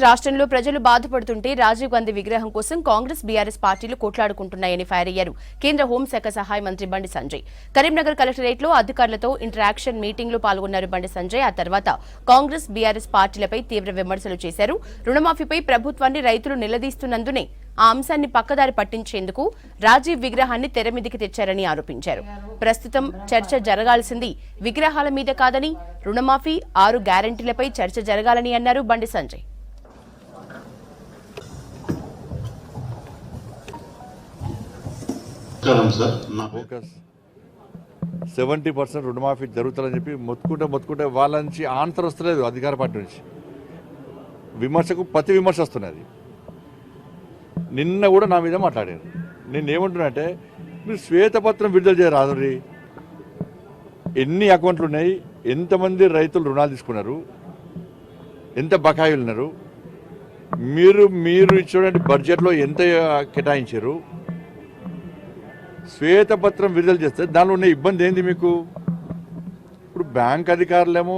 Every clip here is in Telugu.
రాష్ట్రంలో ప్రజలు బాధపడుతుంటే రాజీవ్ గాంధీ విగ్రహం కోసం కాంగ్రెస్ బీఆర్ఎస్ పార్టీలు కొట్లాడుకుంటున్నాయని ఫైర్ అయ్యారు కేంద్ర హోంశాఖ సహాయ మంత్రి బండి సంజయ్. కరీంనగర్ కలెక్టరేట్లో అధికారులతో ఇంటరాక్షన్ మీటింగ్లో పాల్గొన్నారు బండి సంజయ్. ఆ తర్వాత కాంగ్రెస్ బీఆర్ఎస్ పార్టీలపై తీవ్ర విమర్శలు చేశారు. రుణమాఫీపై ప్రభుత్వాన్ని రైతులు నిలదీస్తున్నందునే ఆ అంశాన్ని పక్కదారి పట్టించేందుకు రాజీవ్ విగ్రహాన్ని తెరమీదికి తెచ్చారని ఆరోపించారు. ప్రస్తుతం చర్చ జరగాల్సింది విగ్రహాల మీద కాదని, రుణమాఫీ 6 గ్యారంటీలపై చర్చ జరగాలని అన్నారు బండి సంజయ్. 70% రుణమాఫీ జరుగుతుందని చెప్పి మొత్తుకుంటే వాళ్ళ నుంచి ఆన్సర్ వస్తలేదు. అధికార పార్టీ నుంచి విమర్శకు ప్రతి విమర్శ వస్తున్నది. నిన్న కూడా నా మీద మాట్లాడారు. నేను ఏమంటున్నానంటే, మీరు శ్వేతపత్రం విడుదల చేయరాదు. ఎన్ని అకౌంట్లు ఉన్నాయి, ఎంతమంది రైతులు రుణాలు తీసుకున్నారు, ఎంత బకాయిలు ఉన్నారు, మీరు ఇచ్చినటువంటి బడ్జెట్లో ఎంత కేటాయించారు, శ్వేతపత్రం విడుదల చేస్తే దానిలో ఉన్న ఇబ్బంది ఏంది మీకు? ఇప్పుడు బ్యాంక్ అధికారులేమో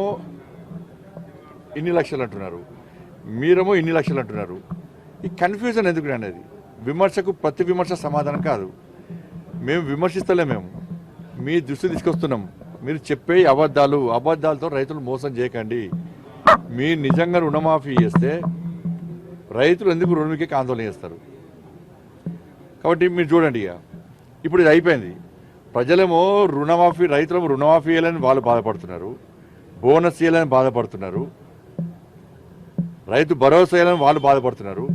ఇన్ని లక్షలు అంటున్నారు, మీరేమో ఇన్ని లక్షలు అంటున్నారు. ఈ కన్ఫ్యూజన్ ఎందుకు అనేది? విమర్శకు ప్రతి విమర్శ సమాధానం కాదు. మేము విమర్శిస్తలేము, మీ దృష్టి తీసుకొస్తున్నాం. మీరు చెప్పే అబద్ధాలతో రైతులు మోసం చేయకండి. మీరు నిజంగా రుణమాఫీ చేస్తే రైతులు ఎందుకు రుణమికి ఆందోళన చేస్తారు? కాబట్టి మీరు చూడండి, ఇప్పుడు ఇది అయిపోయింది. ప్రజలేమో రైతులేమో రుణమాఫీ చేయాలని వాళ్ళు బాధపడుతున్నారు, బోనస్ చేయాలని బాధపడుతున్నారు, రైతు భరోసా చేయాలని వాళ్ళు బాధపడుతున్నారు.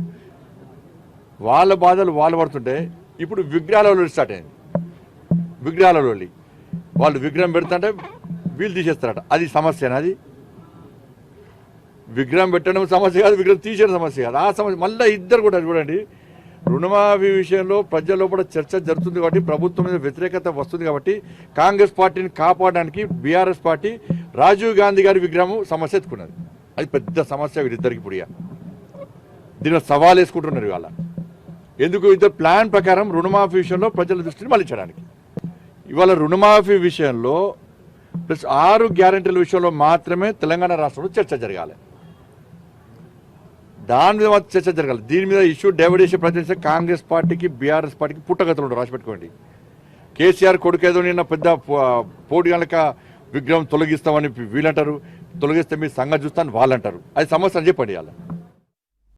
వాళ్ళ బాధలు వాళ్ళు పడుతుంటే ఇప్పుడు విగ్రహాల స్టార్ట్ అయింది. విగ్రహాల వాళ్ళు విగ్రహం పెడుతుంటే వీళ్ళు తీసేస్తారట. అది సమస్యనా? అది విగ్రహం పెట్టడం సమస్య కాదు, విగ్రహం తీసేయడం సమస్య కాదు. ఆ సమస్య మళ్ళీ ఇద్దరు కూడా చూడండి. రుణమాఫీ విషయంలో ప్రజల్లో కూడా చర్చ జరుగుతుంది కాబట్టి, ప్రభుత్వం మీద వ్యతిరేకత వస్తుంది కాబట్టి, కాంగ్రెస్ పార్టీని కాపాడడానికి బీఆర్ఎస్ పార్టీ రాజీవ్ గాంధీ గారి విగ్రహం సమస్య ఎత్తుకున్నది. అది పెద్ద సమస్య వీరిద్దరికి. ఇప్పుడు దీనిలో సవాల్ వేసుకుంటున్నారు ఇవాళ. ఎందుకు? ఇద్దరు ప్లాన్ ప్రకారం రుణమాఫీ విషయంలో ప్రజల దృష్టిని మళ్లించడానికి. ఇవాళ రుణమాఫీ విషయంలో ప్లస్ 6 గ్యారెంటీల విషయంలో మాత్రమే తెలంగాణ రాష్ట్రంలో చర్చ జరగాలి. దాని మీద మాత్రం చర్చ జరగాలి. దీని మీద ఇష్యూ డైవర్ట్ చేసే ప్రయత్నిస్తే కాంగ్రెస్ పార్టీకి బీఆర్ఎస్ పార్టీకి పుట్టగతులు ఉండవు. రాసిపెట్టుకోండి. కేసీఆర్ కొడుకు ఏదో నిన్న పెద్ద పోటీ గనక విగ్రహం తొలగిస్తామని వీళ్ళంటారు, తొలగిస్తే మీ సంగతి చూస్తాను వాళ్ళంటారు. అది సమస్య అని చెప్పండి.